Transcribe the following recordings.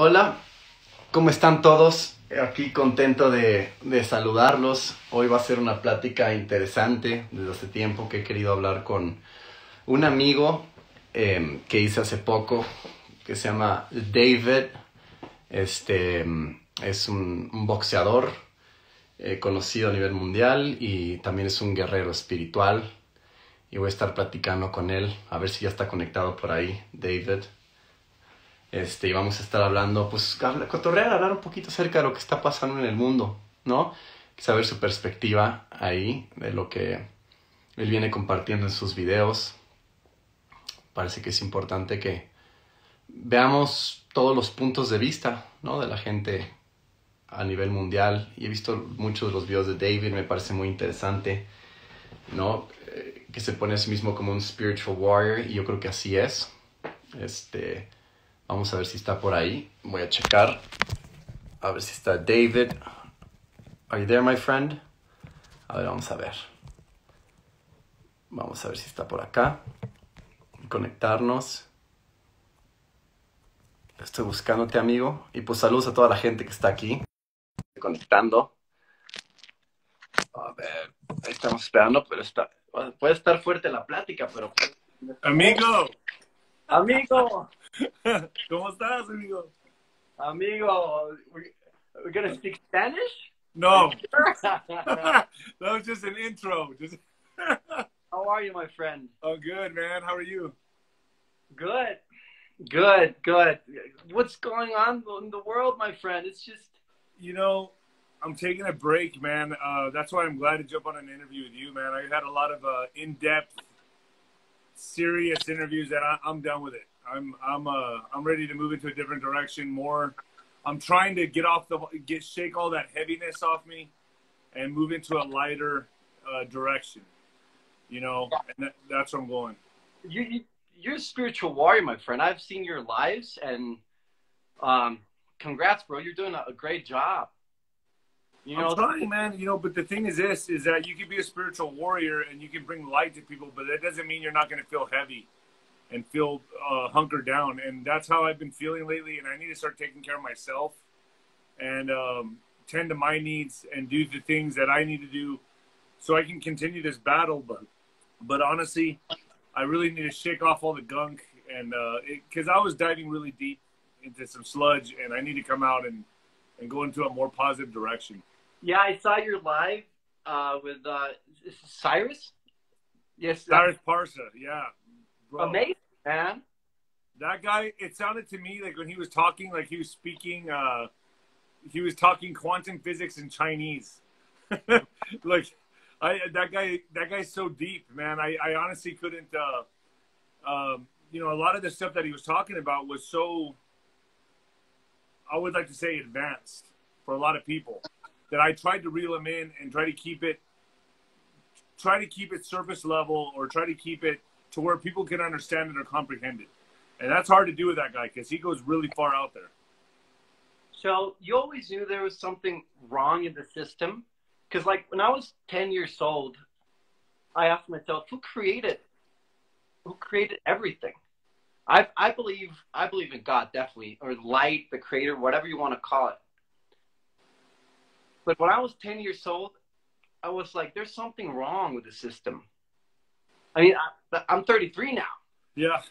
Hola, ¿cómo están todos? Aquí contento de saludarlos. Hoy va a ser una plática interesante. Desde hace tiempo que he querido hablar con un amigo que hice hace poco, que se llama David. Es un boxeador conocido a nivel mundial y también es un guerrero espiritual. Y voy a estar platicando con él, a ver si ya está conectado por ahí, David. Y vamos a estar hablando, pues, cotorrear, hablar un poquito acerca de lo que está pasando en el mundo, ¿no? Saber su perspectiva ahí, de lo que él viene compartiendo en sus videos. Parece que es importante que veamos todos los puntos de vista, ¿no? De la gente a nivel mundial. Y he visto muchos de los videos de David, me parece muy interesante, ¿no? Que se pone a sí mismo como un spiritual warrior, y yo creo que así es. Vamos a ver si está por ahí. Voy a checar. A ver si está David. Are you there, my friend? A ver, vamos a ver. Vamos a ver si está por acá. Conectarnos. Estoy buscándote, amigo. Y pues saludos a toda la gente que está aquí. Conectando. A ver, ahí estamos esperando, pero puede estar fuerte la plática, pero... Amigo. Amigo. ¿Cómo estás, amigo? Amigo, we're gonna speak Spanish? No. Sure? That was just an intro. How are you, my friend? Oh, good, man. How are you? Good. Good. What's going on in the world, my friend? It's just... You know, I'm taking a break, man. That's why I'm glad to jump on an interview with you, man. I had a lot of in-depth, serious interviews that I'm done with it. I'm ready to move into a different direction. More, I'm trying to shake all that heaviness off me, and move into a lighter direction. You know, and that's where I'm going. You're a spiritual warrior, my friend. I've seen your lives, and congrats, bro. You're doing a great job. You know, I'm trying, man. You know, but the thing is this: is that you can be a spiritual warrior and you can bring light to people, but that doesn't mean you're not going to feel heavy and feel hunkered down. And that's how I've been feeling lately. And I need to start taking care of myself and tend to my needs and do the things that I need to do so I can continue this battle. But honestly, I really need to shake off all the gunk, and because I was diving really deep into some sludge, and I need to come out and go into a more positive direction. Yeah, I saw your live with Cyrus. Yes, Cyrus Parsa, yeah. Bro. Amazing, man. That guy, it sounded to me like when he was talking, like he was speaking, he was talking quantum physics in Chinese. Like, that guy's so deep, man. I honestly couldn't, you know, a lot of the stuff that he was talking about was so, I would like to say, advanced for a lot of people, that I tried to reel him in and try to keep it surface level, or try to keep it to where people can understand it or comprehend it. And that's hard to do with that guy, because he goes really far out there. So you always knew there was something wrong in the system? Because, like, when I was 10 years old, I asked myself, who created everything? I believe in God, definitely, or light, the creator, whatever you want to call it. But when I was 10 years old, I was like, there's something wrong with the system. I mean, I'm 33 now. Yeah.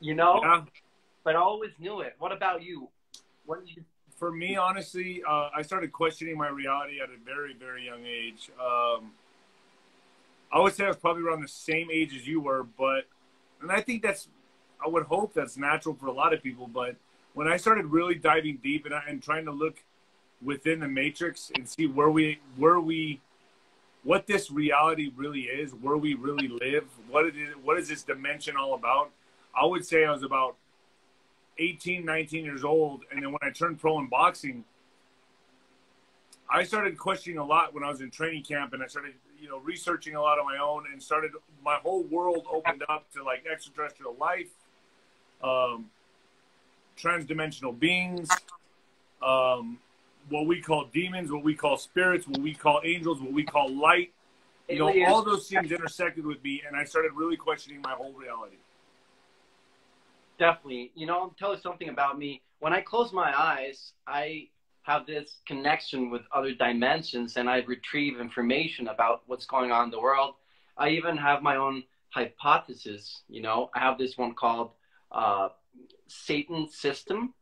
You know? Yeah. But I always knew it. What about you? For me, honestly, I started questioning my reality at a very, very young age. I would say I was probably around the same age as you were, and I think I would hope that's natural for a lot of people. But when I started really diving deep and trying to look within the matrix and see what this reality really is, where we really live, what is this dimension all about? I would say I was about 18, 19 years old. And then when I turned pro in boxing, I started questioning a lot when I was in training camp, and I started, you know, researching a lot on my own, and my whole world opened up to, like, extraterrestrial life, transdimensional beings, what we call demons, what we call spirits, what we call angels, what we call light. You know, all those things intersected with me, and I started really questioning my whole reality. Definitely. You know, I'll tell you something about me. When I close my eyes, I have this connection with other dimensions and I retrieve information about what's going on in the world. I even have my own hypothesis. You know, I have this one called uh, Satan's system.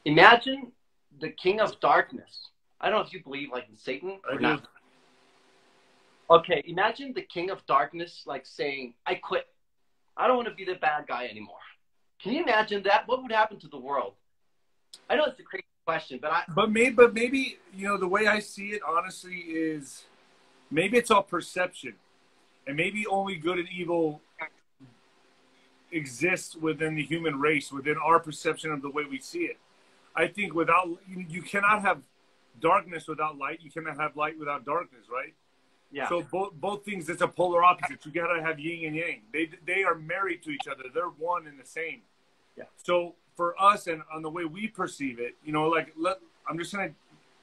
Imagine the king of darkness. I don't know if you believe like in Satan I or do. not. Okay, imagine the king of darkness like saying, I quit. I don't want to be the bad guy anymore. Can you imagine that? What would happen to the world? I know it's a crazy question, but But maybe you know the way I see it honestly is maybe it's all perception, and maybe only good and evil exists within the human race, within our perception of the way we see it. I think without you cannot have darkness without light. You cannot have light without darkness, right? yeah, So both things, it's a polar opposite. You gotta have yin and yang. They are married to each other. They're one and the same. yeah, So for us and on the way we perceive it, you know, like I'm just gonna,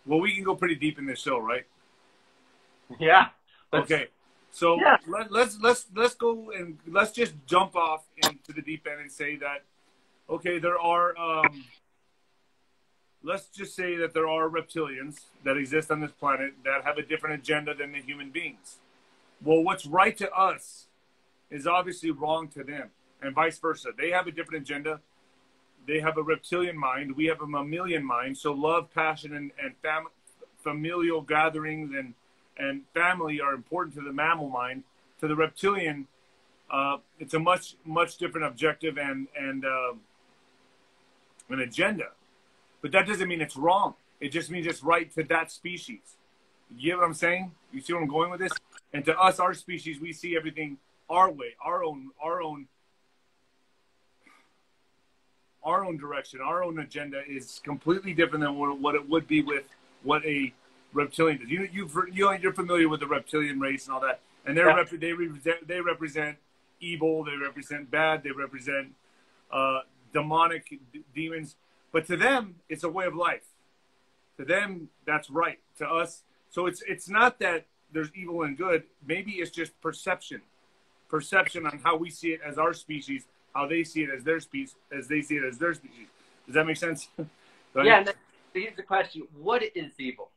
well, we can go pretty deep in this show, right? yeah. Okay. So Yeah. let's go and let's just jump off into the deep end and say that okay, there are let's just say that there are reptilians that exist on this planet that have a different agenda than the human beings. Well, what's right to us is obviously wrong to them, and vice versa. They have a different agenda. They have a reptilian mind. We have a mammalian mind. So love, passion, and familial gatherings and family are important to the mammal mind. To the reptilian, it's a much different objective and an agenda. But that doesn't mean it's wrong. It just means it's right to that species. You get what I'm saying? You see where I'm going with this? And to us, our species, we see everything our way, our own direction, our own agenda is completely different than what it would be with what a reptilian does. You're familiar with the reptilian race and all that, and they represent evil, they represent bad, they represent demonic demons. But to them, it's a way of life. To them, that's right. To us, so it's not that there's evil and good. Maybe it's just perception on how we see it as our species, how they see it as their species, as they see it as their species. Does that make sense? Yeah. And then, here's the question: what is evil?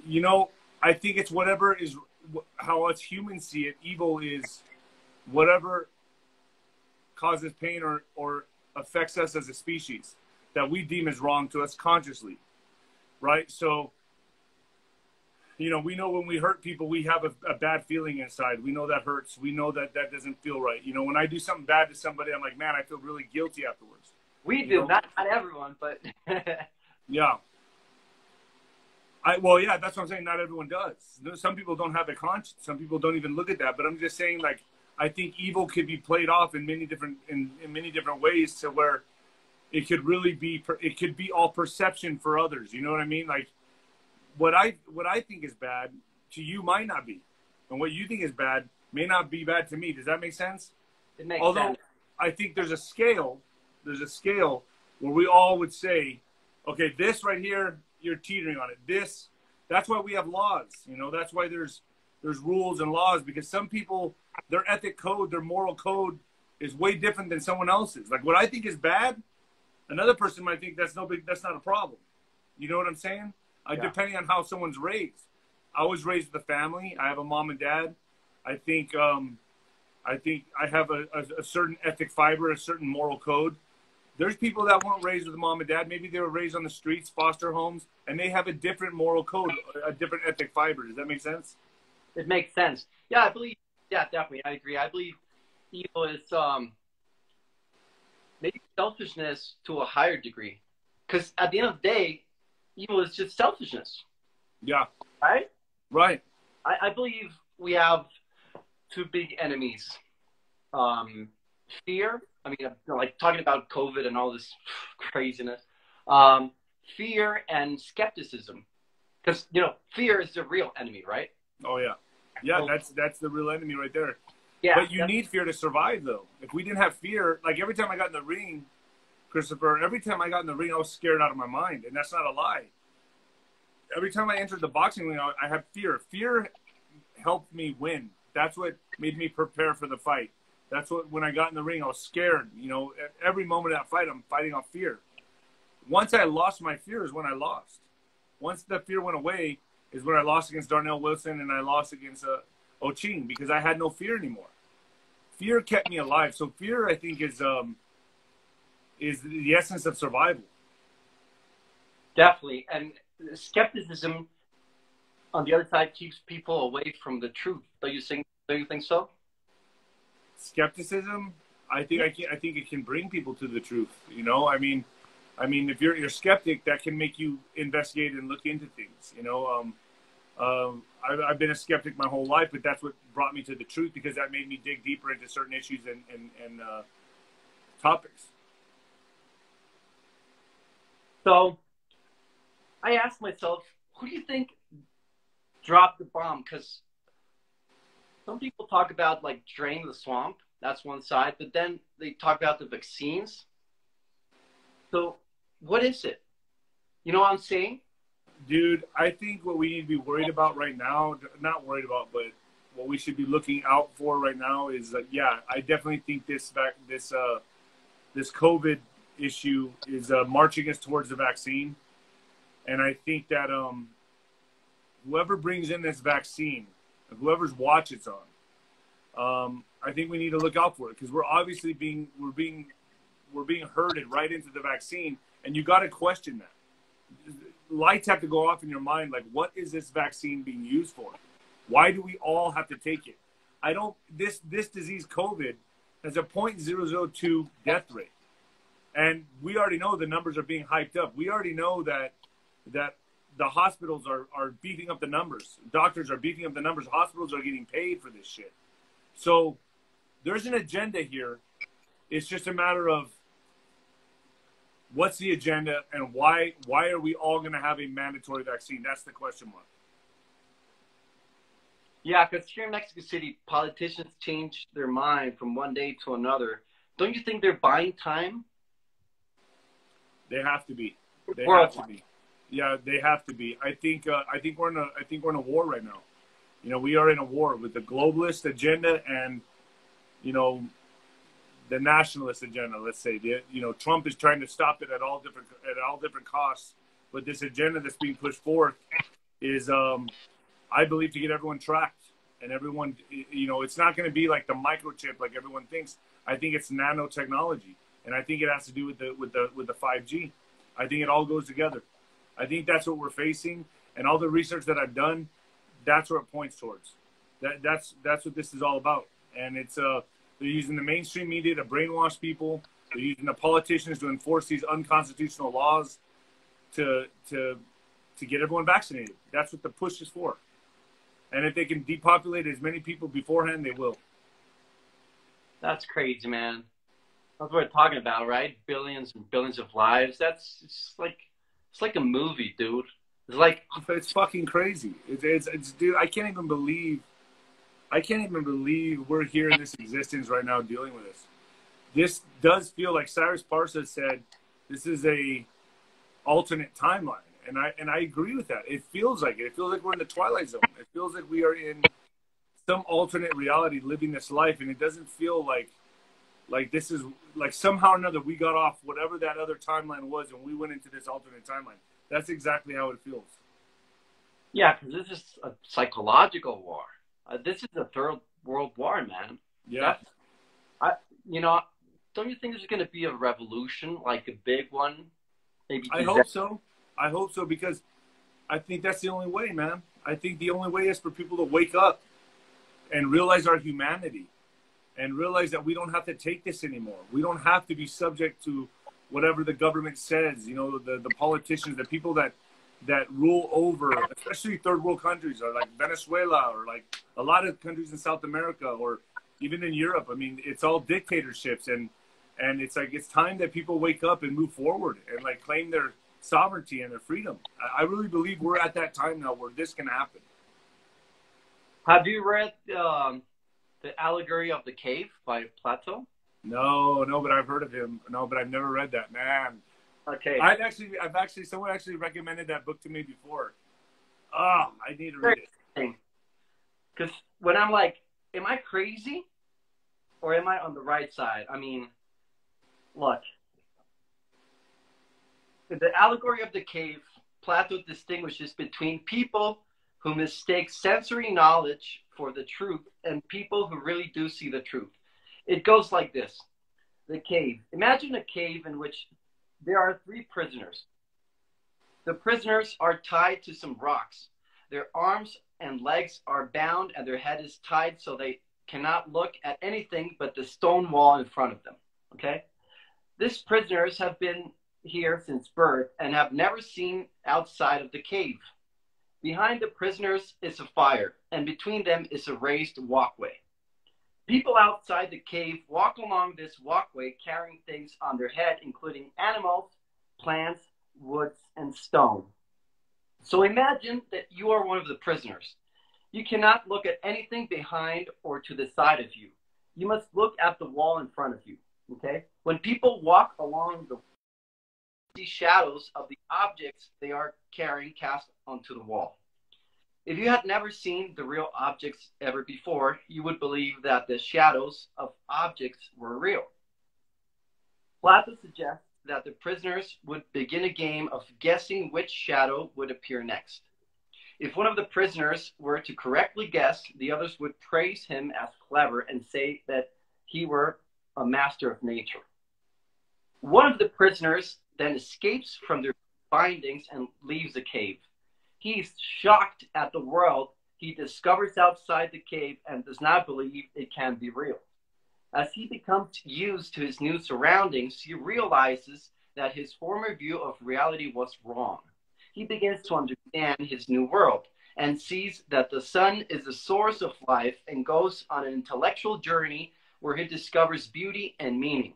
You know, I think it's whatever is how us humans see it. Evil is whatever causes pain or affects us as a species that we deem as wrong to us consciously, right? So, you know when we hurt people, we have a bad feeling inside. We know that hurts. We know that doesn't feel right. You know, when I do something bad to somebody, I'm like, man, I feel really guilty afterwards. We do, not everyone, but yeah. Yeah, that's what I'm saying. Not everyone does. Some people don't have a conscience. Some people don't even look at that. But I'm just saying, like, I think evil could be played off in many different ways to where it could really be all perception for others. You know what I mean? Like what I think is bad to you might not be, and what you think is bad may not be bad to me. Does that make sense? it makes Although sense. I think there's a scale where we all would say, okay, this right here, you're teetering on it. That's why we have laws. You know, that's why there's rules and laws, because some people, their ethic code, their moral code is way different than someone else's. Like what I think is bad, another person might think that's not a problem. You know what I'm saying? Yeah. Depending on how someone's raised. I was raised with a family. I have a mom and dad. I think I have a certain ethic fiber, a certain moral code. There's people that weren't raised with a mom and dad. Maybe they were raised on the streets, foster homes, and they have a different moral code, a different ethic fiber. Does that make sense? It makes sense. Yeah, I believe. Yeah, definitely, I agree. I believe evil is maybe selfishness to a higher degree, because at the end of the day, evil is just selfishness. Yeah. Right. Right. I believe we have two big enemies. Fear. I mean, like talking about COVID and all this craziness. Fear and skepticism, because fear is the real enemy, right? Oh yeah. Yeah, that's the real enemy right there. Yeah. But you need fear to survive, though. If we didn't have fear, like every time I got in the ring, Christopher, I was scared out of my mind, and that's not a lie. Every time I entered the boxing ring, I had fear. Fear helped me win. That's what made me prepare for the fight. That's what, when I got in the ring, I was scared. You know, every moment of that fight, I'm fighting off fear. Once I lost my fear is when I lost. Once the fear went away is when I lost against Darnell Wilson and I lost against Oching, because I had no fear anymore. Fear kept me alive. So fear, I think, is the essence of survival. Definitely. And skepticism, on the other side, keeps people away from the truth. Don't you think so? Skepticism, I think it can bring people to the truth. You know, I mean, if you're a skeptic, that can make you investigate and look into things. You know, I've been a skeptic my whole life, but that's what brought me to the truth, because that made me dig deeper into certain issues and topics. So I asked myself, who do you think dropped the bomb? Because some people talk about like drain the swamp. That's one side. But then they talk about the vaccines. So what is it? You know what I'm saying? Dude, I think what we need to be worried about right now, not worried about, but what we should be looking out for right now is yeah, I definitely think this COVID issue is marching us towards the vaccine. And I think that whoever brings in this vaccine, whoever's watch it's on, I think we need to look out for it, because we're obviously being herded right into the vaccine, and you got to question that. Lights have to go off in your mind, like, what is this vaccine being used for? Why do we all have to take it? This disease, COVID, has a 0.002 death rate. And we already know the numbers are being hyped up. We already know that the hospitals are beefing up the numbers. Doctors are beefing up the numbers. Hospitals are getting paid for this shit. So there's an agenda here. It's just a matter of what's the agenda and why are we all going to have a mandatory vaccine? That's the question mark. Yeah, because here in Mexico City, politicians change their mind from one day to another. Don't you think they're buying time? They have to be. They have to be. Yeah, they have to be. I think we're in a war right now. You know, we are in a war with the globalist agenda and, you know, the nationalist agenda. Let's say, you know, Trump is trying to stop it at all different costs. But this agenda that's being pushed forth is, I believe, to get everyone tracked and everyone. You know, it's not going to be like the microchip like everyone thinks. I think it's nanotechnology, and I think it has to do with the 5G. I think it all goes together. I think that's what we're facing, and all the research that I've done, that's where it points towards. That's what this is all about. And it's they're using the mainstream media to brainwash people. They're using the politicians to enforce these unconstitutional laws to get everyone vaccinated. That's what the push is for. And if they can depopulate as many people beforehand, they will. That's crazy, man. That's what we're talking about, right? Billions and billions of lives. It's like a movie, dude. It's fucking crazy. It's dude. I can't even believe we're here in this existence right now dealing with this. This does feel like Cyrus Parsa said. This is a alternate timeline, and I agree with that. It feels like it. It feels like we're in the Twilight Zone. It feels like we are in some alternate reality, living this life, and it doesn't feel like this is like somehow or another we got off whatever that other timeline was and we went into this alternate timeline. That's exactly how it feels. Yeah, because this is a psychological war. This is a third world war, man. Yeah. You know, don't you think there's going to be a revolution, like a big one? Maybe. I hope so. I hope so, because I think that's the only way, man. I think the only way is for people to wake up and realize our humanity and realize that we don't have to take this anymore. We don't have to be subject to whatever the government says, you know, the politicians, the people that rule over, especially third world countries, or like Venezuela, or like a lot of countries in South America, or even in Europe. I mean, it's all dictatorships, and it's like it's time that people wake up and move forward and like claim their sovereignty and their freedom. I really believe we're at that time now where this can happen. Have you read the Allegory of the Cave by Plato? No, but I've heard of him. No, but I've never read that, man. Okay. Someone actually recommended that book to me before. Oh, I need to read it. Because when I'm like, am I crazy? or am I on the right side? I mean, look, in the allegory of the cave, Plato distinguishes between people who mistake sensory knowledge for the truth and people who really do see the truth. It goes like this. The cave. Imagine a cave in which there are 3 prisoners. The prisoners are tied to some rocks. Their arms and legs are bound and their head is tied so they cannot look at anything but the stone wall in front of them. Okay? These prisoners have been here since birth and have never seen outside of the cave. Behind the prisoners is a fire, and between them is a raised walkway. People outside the cave walk along this walkway carrying things on their head, including animals, plants, woods, and stone. So imagine that you are one of the prisoners. You cannot look at anything behind or to the side of you. You must look at the wall in front of you. Okay? When people walk along the shadows of the objects they are carrying cast onto the wall. If you had never seen the real objects ever before, you would believe that the shadows of objects were real. Plato suggests that the prisoners would begin a game of guessing which shadow would appear next. If one of the prisoners were to correctly guess, the others would praise him as clever and say that he were a master of nature. One of the prisoners then escapes from their bindings and leaves the cave. He is shocked at the world he discovers outside the cave and does not believe it can be real. As he becomes used to his new surroundings, he realizes that his former view of reality was wrong. He begins to understand his new world and sees that the sun is the source of life and goes on an intellectual journey where he discovers beauty and meaning.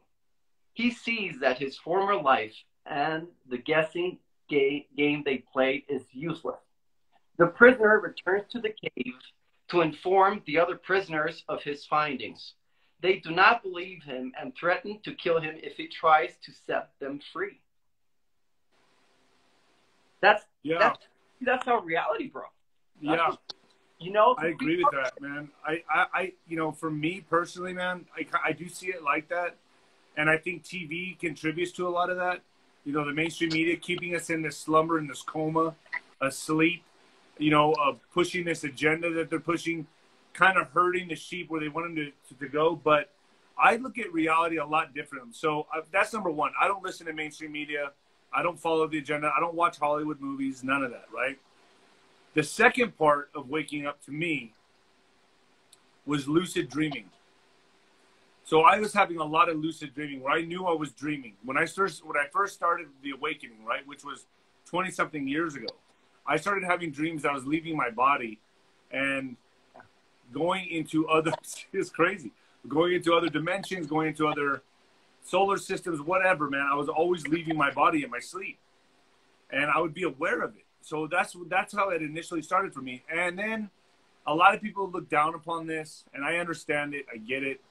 He sees that his former life and the guessing game they played is useless. The prisoner returns to the cave to inform the other prisoners of his findings. They do not believe him and threaten to kill him if he tries to set them free. That's how reality, bro. That's I agree with that, man. I for me personally, man, I do see it like that. And I think TV contributes to a lot of that. The mainstream media keeping us in this slumber, in this coma, asleep, pushing this agenda that they're pushing, kind of hurting the sheep where they want them to go. But I look at reality a lot different. So that's number one. I don't listen to mainstream media. I don't follow the agenda. I don't watch Hollywood movies, none of that, right? The second part of waking up to me was lucid dreaming. So I was having a lot of lucid dreaming where I knew I was dreaming. When I first started the awakening, right, which was 20-something years ago, I started having dreams that I was leaving my body and going into other, it's crazy, going into other dimensions, going into other solar systems, whatever, man. I was always leaving my body in my sleep. And I would be aware of it. So that's how it initially started for me. And then a lot of people look down upon this, and I understand it. I get it.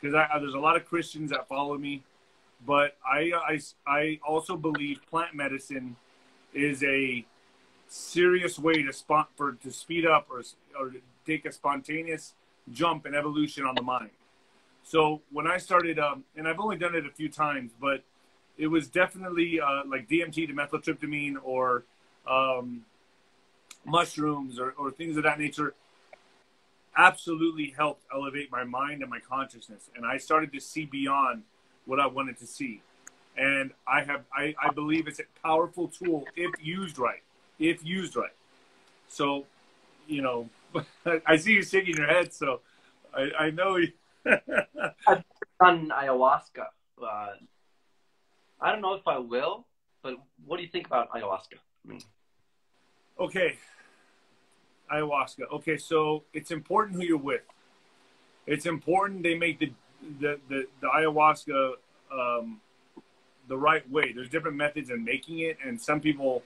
Because there's a lot of Christians that follow me. But I also believe plant medicine is a serious way to speed up or to take a spontaneous jump in evolution on the mind. So when I started, and I've only done it a few times, but it was definitely like DMT, dimethyltryptamine, or mushrooms or things of that nature absolutely helped elevate my mind and my consciousness. And I started to see beyond what I wanted to see. And I believe it's a powerful tool if used right. If used right. So, I see you shaking your head, so I know you. I've done ayahuasca. I don't know if I will, but what do you think about ayahuasca? Okay. Ayahuasca. Okay, so it's important who you're with. It's important they make the ayahuasca the right way. There's different methods in making it, and some people,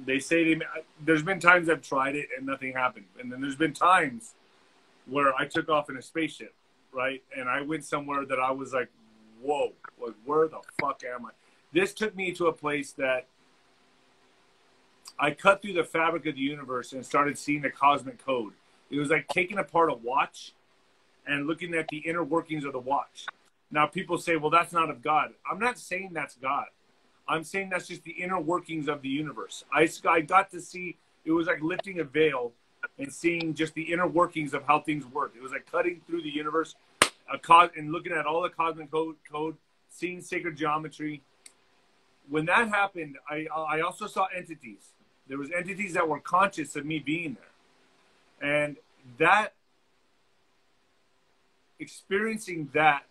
they say there's been times I've tried it and nothing happened. And then there's been times where I took off in a spaceship, right? And I went somewhere that I was like, whoa, like, where the fuck am I? This took me to a place that I cut through the fabric of the universe and started seeing the cosmic code. It was like taking apart a watch and looking at the inner workings of the watch. Now, people say, well, that's not of God. I'm not saying that's God. I'm saying that's just the inner workings of the universe. I got to see, it was like lifting a veil and seeing just the inner workings of how things work. It was like cutting through the universe and looking at all the cosmic code, seeing sacred geometry. When that happened, I also saw entities. There was entities that were conscious of me being there. And that, experiencing that,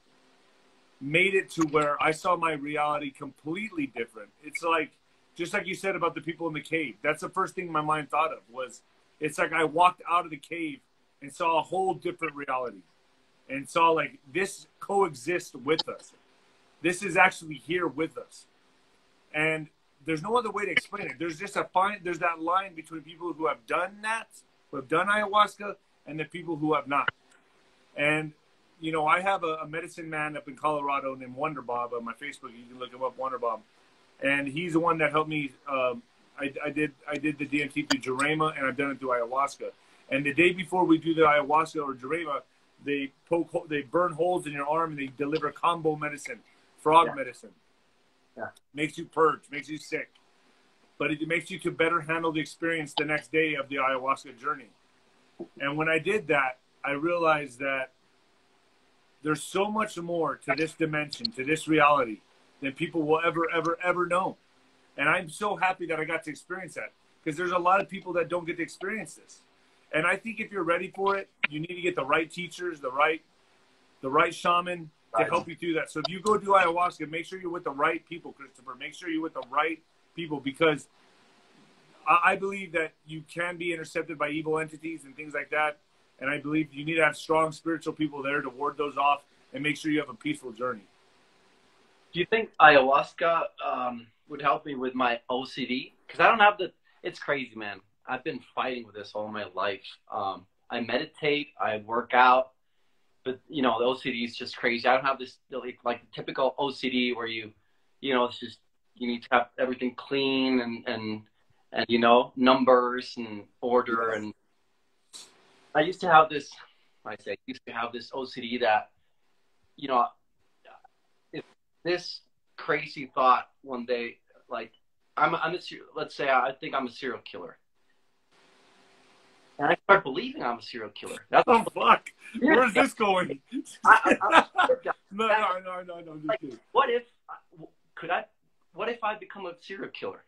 made it to where I saw my reality completely different. It's like, just like you said about the people in the cave. That's the first thing my mind thought of was, it's like I walked out of the cave and saw a whole different reality and saw like this coexists with us. This is actually here with us. And there's no other way to explain it. There's just there's that line between people who have done that, who have done ayahuasca, and the people who have not. And you know, I have a medicine man up in Colorado named Wonder Bob on my Facebook. You can look him up, Wonder Bob. And he's the one that helped me. I did the DMT through Jurema, and I've done it through ayahuasca. And the day before we do the ayahuasca or Jurema, they burn holes in your arm and they deliver combo medicine, frog medicine. Yeah. Makes you purge, makes you sick. But it makes you to better handle the experience the next day of the ayahuasca journey. And when I did that, I realized that there's so much more to this dimension, to this reality, than people will ever know. And I'm so happy that I got to experience that, because there's a lot of people that don't get to experience this. And I think if you're ready for it, you need to get the right teachers, the right shaman to help you through that. So if you go do ayahuasca, make sure you're with the right people, Christopher. Make sure you're with the right people, because I believe that you can be intercepted by evil entities and things like that. And I believe you need to have strong spiritual people there to ward those off and make sure you have a peaceful journey. Do you think ayahuasca would help me with my OCD? Because I don't have it's crazy, man. I've been fighting with this all my life. I meditate, I work out, but, you know, the OCD is just crazy. I don't have this, like the typical OCD where you know, it's just, you need to have everything clean and you know, numbers and order. And I used to have this, OCD that, you know, if this crazy thought one day, like let's say I think I'm a serial killer. And I start believing I'm a serial killer. That's fuck. Yeah. Where's this going? No. Like, what if I become a serial killer?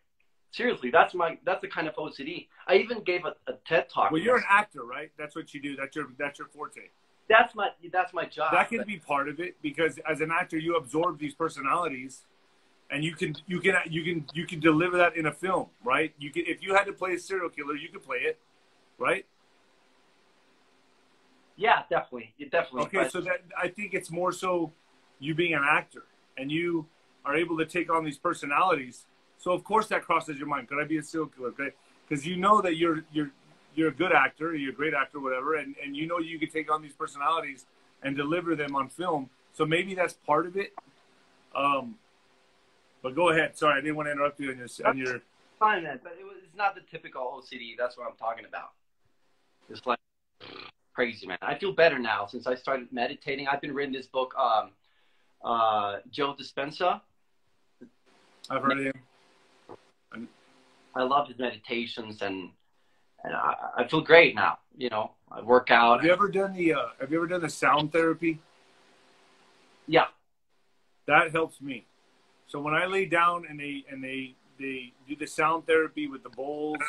Seriously, that's the kind of OCD. I even gave a TED talk. Well, you're an actor, right? That's what you do. That's your forte. That's my job. That can be part of it, because as an actor, you absorb these personalities, and you can deliver that in a film, right? You can, if you had to play a serial killer, you could play it, right? Yeah, definitely. Okay, so that I think it's more so you being an actor, and you are able to take on these personalities. So of course that crosses your mind. Could I be a serial killer? Okay, because you know that you're a good actor, you're a great actor, whatever, and you know you could take on these personalities and deliver them on film. So maybe that's part of it. But go ahead. Sorry, I didn't want to interrupt you on your. Fine, man. But it's not the typical OCD. That's what I'm talking about. It's like crazy, man. I feel better now since I started meditating. I've been reading this book, Joe Dispenza. I've heard of him. I love his meditations, and I feel great now. You know, I work out. Have you ever done the sound therapy? Yeah, that helps me. So when I lay down and they do the sound therapy with the bowls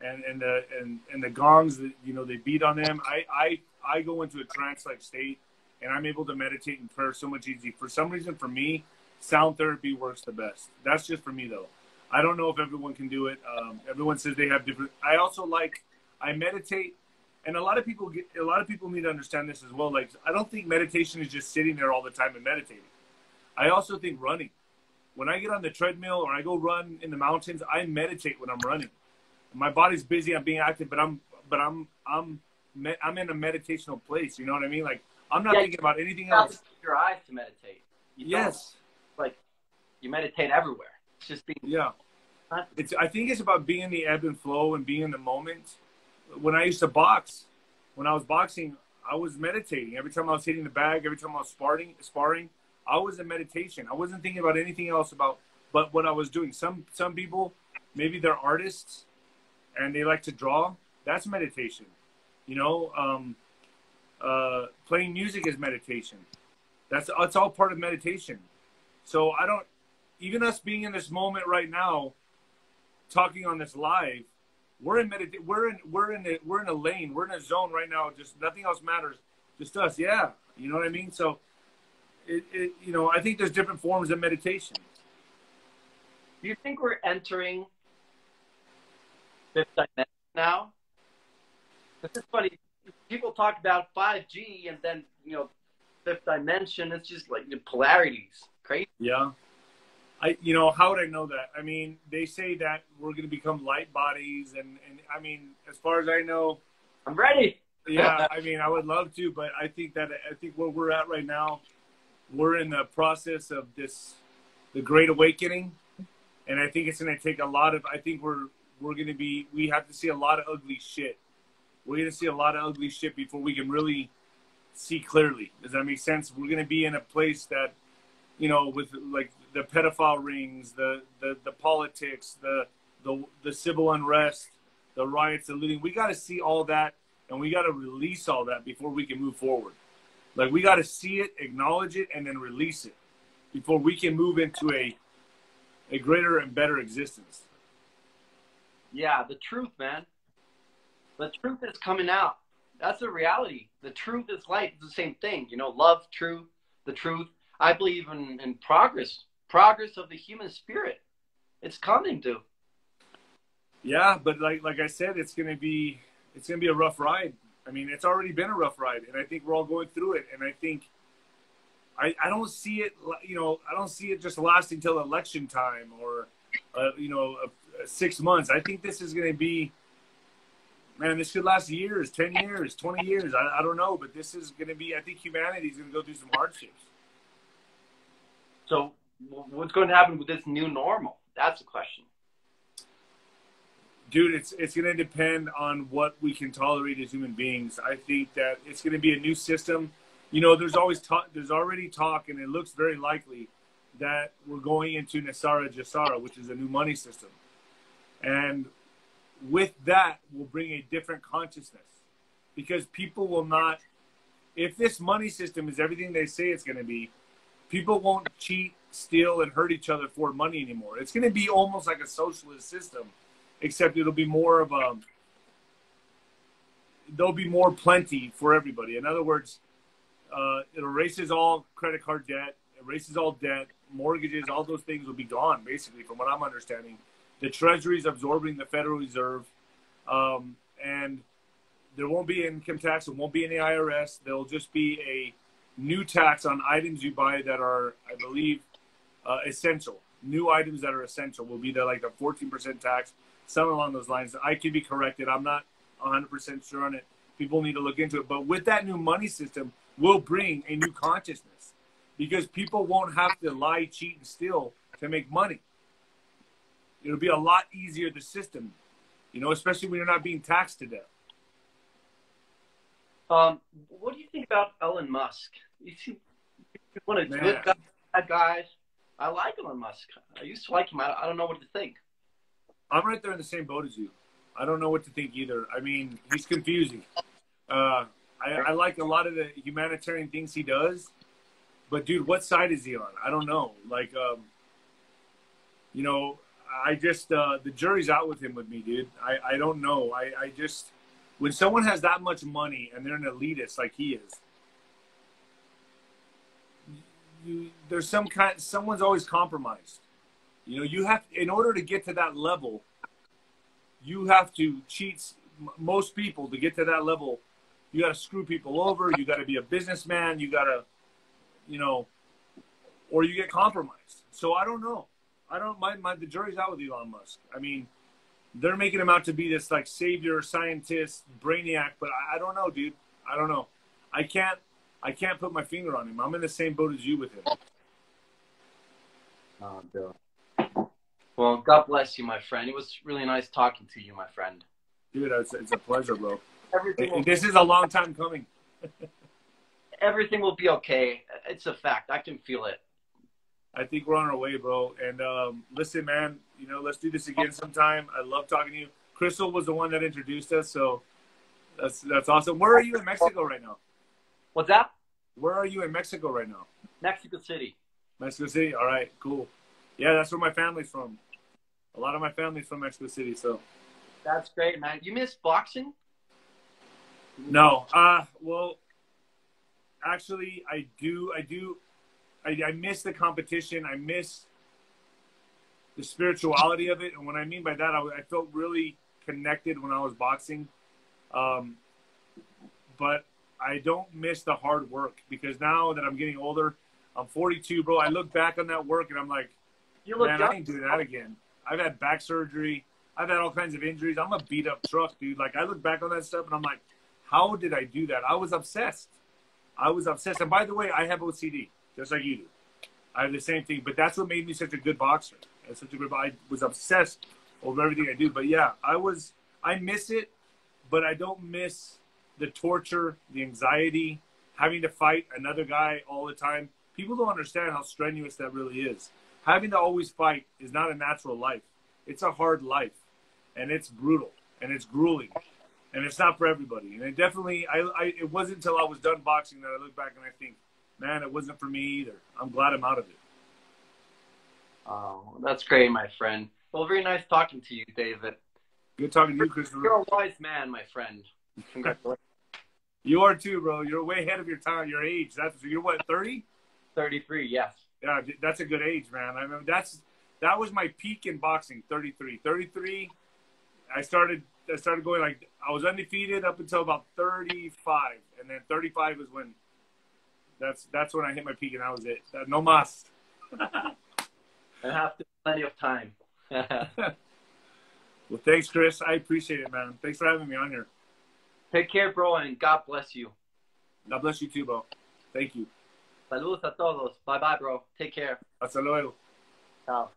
and the gongs that, you know, they beat on them, I go into a trance-like state, and I'm able to meditate and prayer so much easier. For some reason, for me, sound therapy works the best. That's just for me, though. I don't know if everyone can do it. Everyone says they have different. I meditate, and a lot of people need to understand this as well. Like, I don't think meditation is just sitting there all the time and meditating. I also think running. When I get on the treadmill or I go run in the mountains, I meditate when I'm running. My body's busy. I'm being active, but I'm in a meditational place. You know what I mean? Like, I'm not thinking about anything else. Your eyes to meditate. Yes. Like, you meditate everywhere. It's just being. Yeah. I think it's about being in the ebb and flow and being in the moment. When I used to box, when I was boxing, I was meditating. Every time I was hitting the bag, every time I was sparring, I was in meditation. I wasn't thinking about anything else but what I was doing. Some people, maybe they're artists and they like to draw. That's meditation. You know, playing music is meditation. That's all part of meditation. So I don't, even us being in this moment right now, talking on this live, we're in a lane, we're in a zone right now. Just nothing else matters, just us. Yeah, you know what I mean. So, you know, I think there's different forms of meditation. Do you think we're entering fifth dimension now? This is funny. People talk about 5G and then, you know, fifth dimension. It's just like the polarities. Crazy. Yeah. You know, how would I know that? I mean, they say that we're going to become light bodies. And I mean, as far as I know, I'm ready. Yeah. I mean, I would love to, but I think where we're at right now, we're in the process of the Great Awakening. And I think it's going to take I think we have to see a lot of ugly shit. We're going to see a lot of ugly shit before we can really see clearly. Does that make sense? We're going to be in a place that, you know, with like the pedophile rings, the politics, the civil unrest, the riots, the looting. We got to see all that, and we got to release all that before we can move forward. Like, we got to see it, acknowledge it, and then release it before we can move into a greater and better existence. Yeah, the truth, man. The truth is coming out. That's the reality. The truth is light. It's the same thing. You know, love, truth, the truth. I believe in progress of the human spirit. It's coming, dude. Yeah, but like I said, it's gonna be a rough ride. I mean, it's already been a rough ride, and I think we're all going through it. And I think I don't see it. You know, I don't see it just lasting till election time or 6 months. I think this is gonna be. Man, this could last years, 10 years, 20 years. I don't know, but this is going to be, I think humanity is going to go through some hardships. So what's going to happen with this new normal? That's the question. Dude, it's going to depend on what we can tolerate as human beings. I think that it's going to be a new system. You know, there's already talk, and it looks very likely that we're going into Nasara Jasara, which is a new money system. And with that will bring a different consciousness, because people will not, if this money system is everything they say it's going to be, people won't cheat, steal, and hurt each other for money anymore. It's going to be almost like a socialist system, except it'll be more of there'll be more plenty for everybody. In other words, it erases all credit card debt, erases all debt, mortgages, all those things will be gone, basically, from what I'm understanding. The Treasury is absorbing the Federal Reserve, and there won't be income tax. There won't be any IRS. There'll just be a new tax on items you buy that are, I believe, essential. New items that are essential will be like a 14% tax, something along those lines. I could be corrected. I'm not 100% sure on it. People need to look into it. But with that new money system, will bring a new consciousness, because people won't have to lie, cheat, and steal to make money. It'll be a lot easier, the system, you know, especially when you're not being taxed to death. What do you think about Elon Musk? You see, one of the good guys. I like Elon Musk. I used to like him. I don't know what to think. I'm right there in the same boat as you. I don't know what to think either. I mean, he's confusing. I like a lot of the humanitarian things he does, but dude, what side is he on? I don't know. Like, you know, I just, the jury's out with him with me, dude. I don't know. I just, when someone has that much money and they're an elitist like he is, there's someone's always compromised. You know, you have, in order to get to that level, you have to cheat. Most people, to get to that level, you got to screw people over. You got to be a businessman. You got to, you know, or you get compromised. So I don't know. I don't mind. The jury's out with Elon Musk. I mean, they're making him out to be this like savior, scientist, brainiac, but I don't know, dude. I don't know. I can't put my finger on him. I'm in the same boat as you with him. Oh, Bill. Well, God bless you, my friend. It was really nice talking to you, my friend. Dude, it's a pleasure, bro. Everything This is a long time coming. Everything will be okay. It's a fact. I can feel it. I think we're on our way, bro. And listen, man, you know, let's do this again sometime. I love talking to you. Crystal was the one that introduced us, so that's awesome. Where are you in Mexico right now? What's that? Where are you in Mexico right now? Mexico City. Mexico City. All right, cool. Yeah, that's where my family's from. A lot of my family's from Mexico City, so. That's great, man. You miss boxing? No. Well, actually, I do. I miss the competition. I miss the spirituality of it. And what I mean by that, I felt really connected when I was boxing. But I don't miss the hard work because now that I'm getting older, I'm 42, bro. I look back on that work and I'm like, man, I ain't doing that again. I've had back surgery. I've had all kinds of injuries. I'm a beat up truck, dude. Like, I look back on that stuff and I'm like, how did I do that? I was obsessed. And by the way, I have OCD, just like you do. I have the same thing, but that's what made me such a good boxer. I was obsessed over everything I do. But yeah, I miss it, but I don't miss the torture, the anxiety, having to fight another guy all the time. People don't understand how strenuous that really is. Having to always fight is not a natural life. It's a hard life, and it's brutal, and it's grueling, and it's not for everybody. And it definitely, it wasn't until I was done boxing that I look back and I think, man, it wasn't for me either. I'm glad I'm out of it. Oh, that's great, my friend. Well, very nice talking to you, David. Good talking to you, Christopher. You're a wise man, my friend. Congratulations. You are too, bro. You're way ahead of your time, your age. You're what, 30? 33, yes. Yeah, that's a good age, man. I remember that was my peak in boxing, 33. 33, I started going like, I was undefeated up until about 35. And then 35 was when, that's when I hit my peak and that was it. No mas. I have plenty of time. Well, thanks, Chris. I appreciate it, man. Thanks for having me on here. Take care, bro, and God bless you. God bless you too, bro. Thank you. Saludos a todos. Bye-bye, bro. Take care. Hasta luego. Ciao.